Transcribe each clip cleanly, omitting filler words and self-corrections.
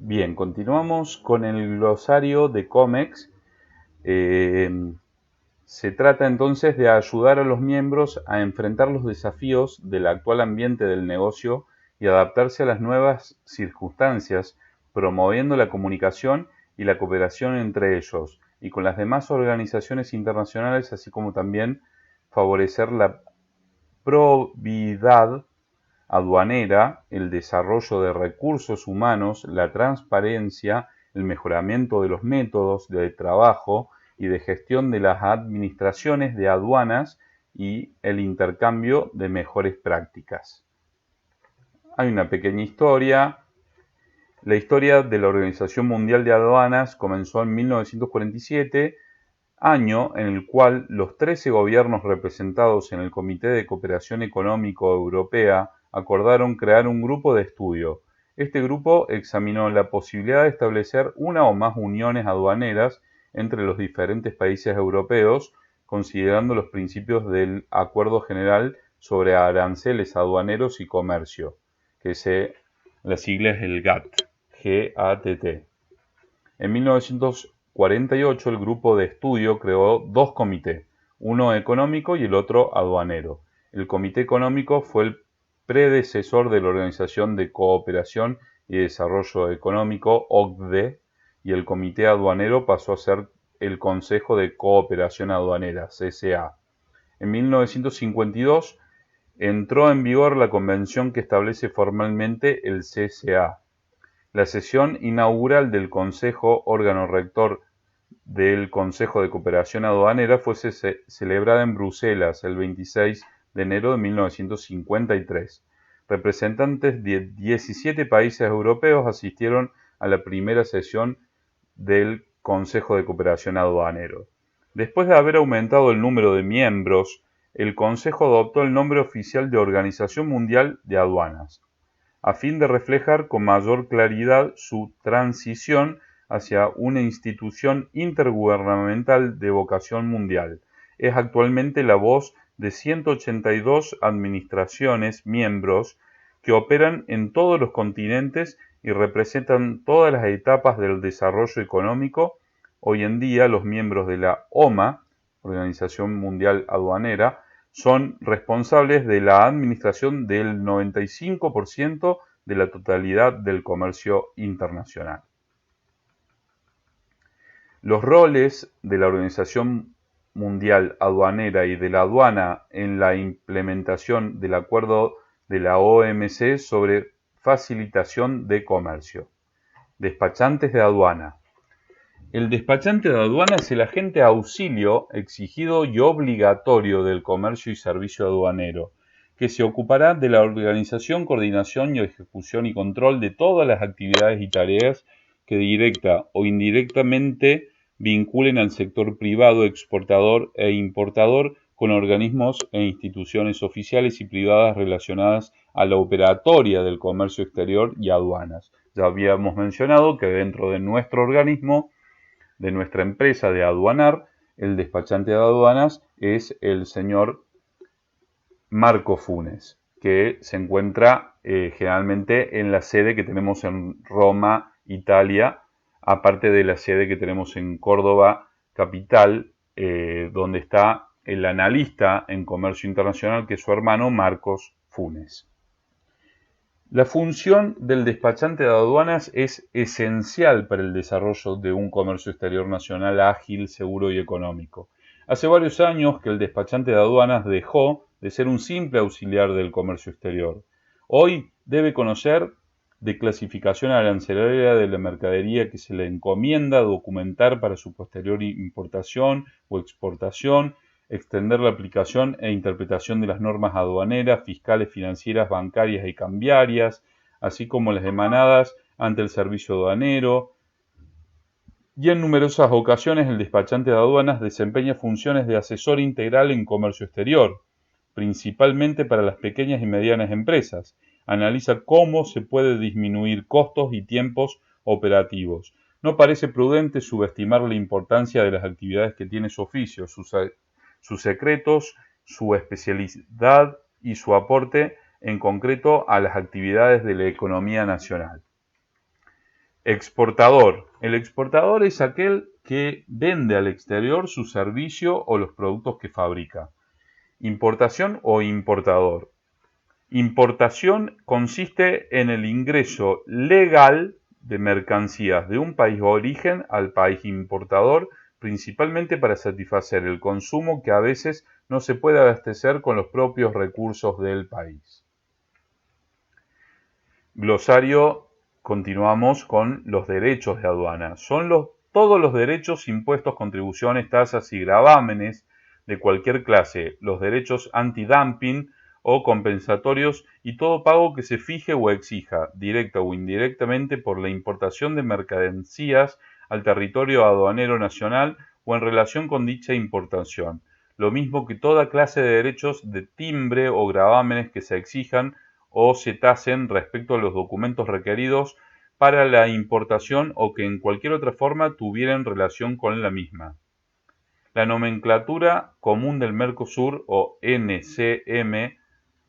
Bien, continuamos con el glosario de COMEX. Eh, Se trata entonces de ayudar a los miembros a enfrentar los desafíos del actual ambiente del negocio y adaptarse a las nuevas circunstancias, promoviendo la comunicación y la cooperación entre ellos y con las demás organizaciones internacionales, así como también favorecer la probidad aduanera, el desarrollo de recursos humanos, la transparencia, el mejoramiento de los métodos de trabajo y de gestión de las administraciones de aduanas y el intercambio de mejores prácticas. Hay una pequeña historia. La historia de la Organización Mundial de Aduanas comenzó en 1947, año en el cual los 13 gobiernos representados en el Comité de Cooperación Económico Europea acordaron crear un grupo de estudio. Este grupo examinó la posibilidad de establecer una o más uniones aduaneras entre los diferentes países europeos, considerando los principios del Acuerdo General sobre Aranceles Aduaneros y Comercio, que la sigla es el GATT. En 1948 el grupo de estudio creó dos comités, uno económico y el otro aduanero. El Comité Económico fue el predecesor de la Organización de Cooperación y Desarrollo Económico, OCDE, y el Comité Aduanero pasó a ser el Consejo de Cooperación Aduanera, CCA. En 1952 entró en vigor la convención que establece formalmente el CCA. La sesión inaugural del Consejo, órgano rector del Consejo de Cooperación Aduanera, fue celebrada en Bruselas el 26 de enero de 1953. Representantes de 17 países europeos asistieron a la primera sesión del Consejo de Cooperación Aduanero. Después de haber aumentado el número de miembros, el Consejo adoptó el nombre oficial de Organización Mundial de Aduanas, a fin de reflejar con mayor claridad su transición hacia una institución intergubernamental de vocación mundial. Es actualmente la voz de 182 administraciones miembros que operan en todos los continentes y representan todas las etapas del desarrollo económico. Hoy en día, los miembros de la OMA, Organización Mundial Aduanera, son responsables de la administración del 95% de la totalidad del comercio internacional. Los roles de la Organización Mundial Aduanera y de la aduana en la implementación del acuerdo de la OMC sobre facilitación de comercio. Despachantes de aduana. El despachante de aduana es el agente auxilio exigido y obligatorio del comercio y servicio aduanero, que se ocupará de la organización, coordinación y ejecución y control de todas las actividades y tareas que directa o indirectamente vinculen al sector privado, exportador e importador con organismos e instituciones oficiales y privadas relacionadas a la operatoria del comercio exterior y aduanas. Ya habíamos mencionado que dentro de nuestro organismo, de nuestra empresa de aduanar, el despachante de aduanas es el señor Marco Funes, que se encuentra generalmente en la sede que tenemos en Roma, Italia, aparte de la sede que tenemos en Córdoba, capital, donde está el analista en comercio internacional, que es su hermano Marcos Funes. La función del despachante de aduanas es esencial para el desarrollo de un comercio exterior nacional ágil, seguro y económico. Hace varios años que el despachante de aduanas dejó de ser un simple auxiliar del comercio exterior. Hoy debe conocer de clasificación arancelaria de la mercadería que se le encomienda documentar para su posterior importación o exportación, extender la aplicación e interpretación de las normas aduaneras, fiscales, financieras, bancarias y cambiarias, así como las emanadas ante el servicio aduanero. Y en numerosas ocasiones el despachante de aduanas desempeña funciones de asesor integral en comercio exterior, principalmente para las pequeñas y medianas empresas. Analiza cómo se puede disminuir costos y tiempos operativos. No parece prudente subestimar la importancia de las actividades que tiene su oficio, sus secretos, su especialidad y su aporte en concreto a las actividades de la economía nacional. Exportador. El exportador es aquel que vende al exterior su servicio o los productos que fabrica. Importación o importador. Importación consiste en el ingreso legal de mercancías de un país de origen al país importador, principalmente para satisfacer el consumo que a veces no se puede abastecer con los propios recursos del país. Glosario, continuamos con los derechos de aduana. Son todos los derechos, impuestos, contribuciones, tasas y gravámenes de cualquier clase, los derechos antidumping o compensatorios y todo pago que se fije o exija, directa o indirectamente, por la importación de mercancías al territorio aduanero nacional o en relación con dicha importación, lo mismo que toda clase de derechos de timbre o gravámenes que se exijan o se tasen respecto a los documentos requeridos para la importación o que en cualquier otra forma tuvieran relación con la misma. La nomenclatura común del Mercosur, o NCM,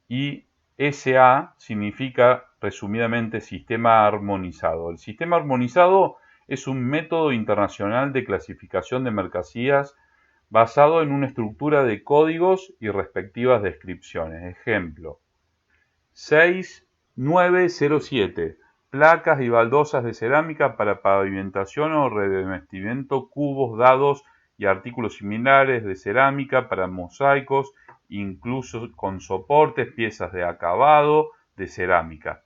y SA significa resumidamente sistema armonizado. El sistema armonizado es un método internacional de clasificación de mercancías basado en una estructura de códigos y respectivas descripciones. Ejemplo: 6907. Placas y baldosas de cerámica para pavimentación o revestimiento, cubos, dados y artículos similares de cerámica para mosaicos, incluso con soportes, piezas de acabado de cerámica.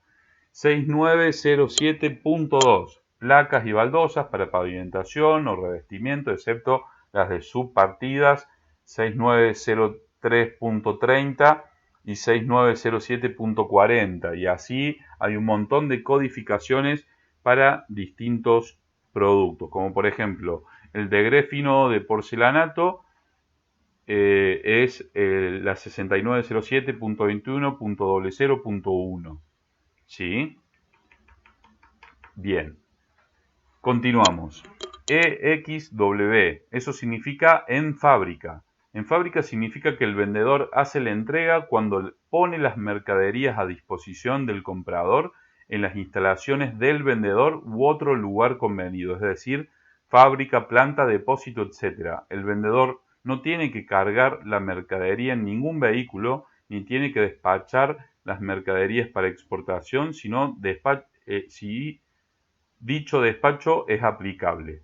6907.2. Placas y baldosas para pavimentación o revestimiento, excepto las de subpartidas. 6903.30 y 6907.40, y así hay un montón de codificaciones para distintos productos, como por ejemplo el degré fino de porcelanato es la 6907.21.00.1. ¿Sí? Bien. Continuamos. EXW, eso significa en fábrica. En fábrica significa que el vendedor hace la entrega cuando pone las mercaderías a disposición del comprador en las instalaciones del vendedor u otro lugar convenido, es decir, fábrica, planta, depósito, etc. El vendedor no tiene que cargar la mercadería en ningún vehículo ni tiene que despachar las mercaderías para exportación, sino si dicho despacho es aplicable.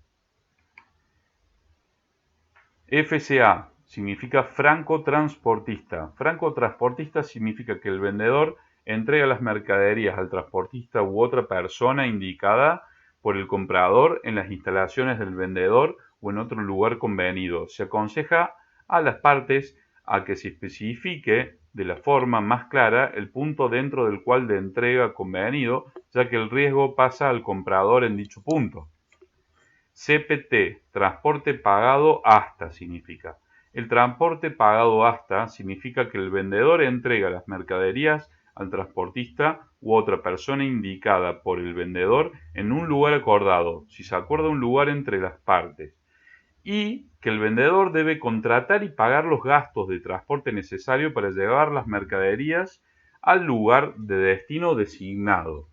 FCA significa franco-transportista. Franco-transportista significa que el vendedor entrega las mercaderías al transportista u otra persona indicada por el comprador en las instalaciones del vendedor o en otro lugar convenido. Se aconseja a las partes a que se especifique de la forma más clara el punto dentro del cual de entrega convenido, ya que el riesgo pasa al comprador en dicho punto. CPT, transporte pagado hasta, significa. El transporte pagado hasta significa que el vendedor entrega las mercaderías al transportista u otra persona indicada por el vendedor en un lugar acordado, si se acuerda un lugar entre las partes, y que el vendedor debe contratar y pagar los gastos de transporte necesario para llevar las mercaderías al lugar de destino designado.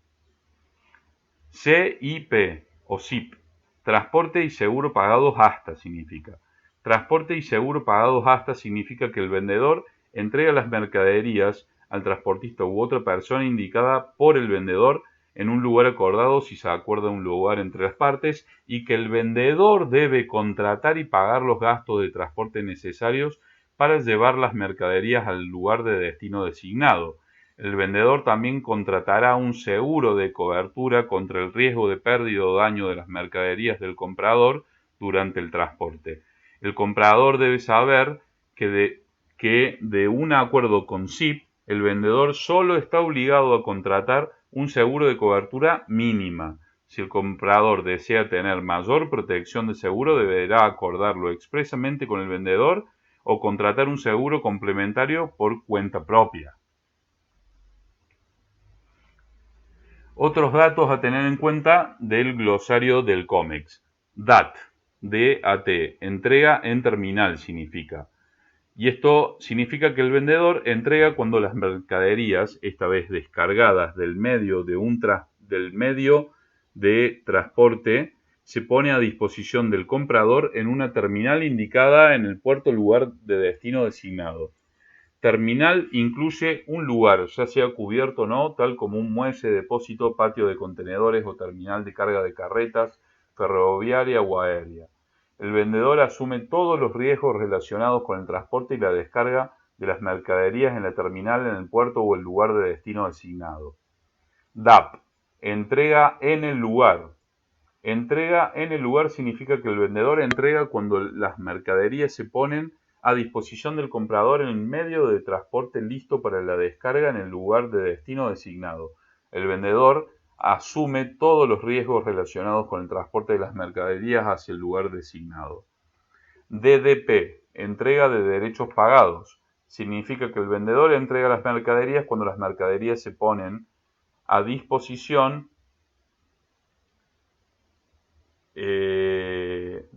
CIP o SIP, transporte y seguro pagados hasta, significa. Transporte y seguro pagados hasta significa que el vendedor entrega las mercaderías al transportista u otra persona indicada por el vendedor en un lugar acordado, si se acuerda un lugar entre las partes, y que el vendedor debe contratar y pagar los gastos de transporte necesarios para llevar las mercaderías al lugar de destino designado. El vendedor también contratará un seguro de cobertura contra el riesgo de pérdida o daño de las mercaderías del comprador durante el transporte. El comprador debe saber que de un acuerdo con SIP, el vendedor solo está obligado a contratar un seguro de cobertura mínima. Si el comprador desea tener mayor protección de seguro, deberá acordarlo expresamente con el vendedor o contratar un seguro complementario por cuenta propia. Otros datos a tener en cuenta del glosario del COMEX. DAT, D-A-T, entrega en terminal significa. Y esto significa que el vendedor entrega cuando las mercaderías, esta vez descargadas del medio de transporte se pone a disposición del comprador en una terminal indicada en el puerto o lugar de destino designado. Terminal incluye un lugar, ya sea cubierto o no, tal como un muelle, depósito, patio de contenedores o terminal de carga de carretas, ferroviaria o aérea. El vendedor asume todos los riesgos relacionados con el transporte y la descarga de las mercaderías en la terminal, en el puerto o el lugar de destino designado. DAP. Entrega en el lugar. Entrega en el lugar significa que el vendedor entrega cuando las mercaderías se ponen a disposición del comprador en el medio de transporte listo para la descarga en el lugar de destino designado. El vendedor asume todos los riesgos relacionados con el transporte de las mercaderías hacia el lugar designado. DDP, entrega de derechos pagados. Significa que el vendedor entrega las mercaderías cuando las mercaderías se ponen a disposición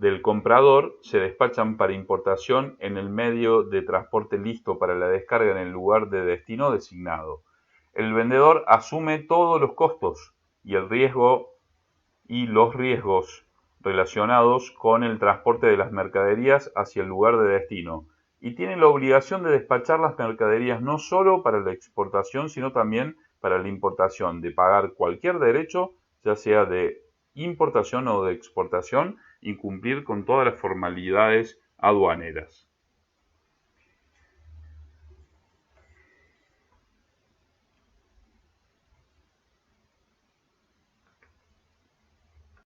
del comprador, se despachan para importación en el medio de transporte listo para la descarga en el lugar de destino designado. El vendedor asume todos los costos y el riesgo y los riesgos relacionados con el transporte de las mercaderías hacia el lugar de destino y tiene la obligación de despachar las mercaderías no solo para la exportación, sino también para la importación, de pagar cualquier derecho, ya sea de importación o de exportación, y cumplir con todas las formalidades aduaneras.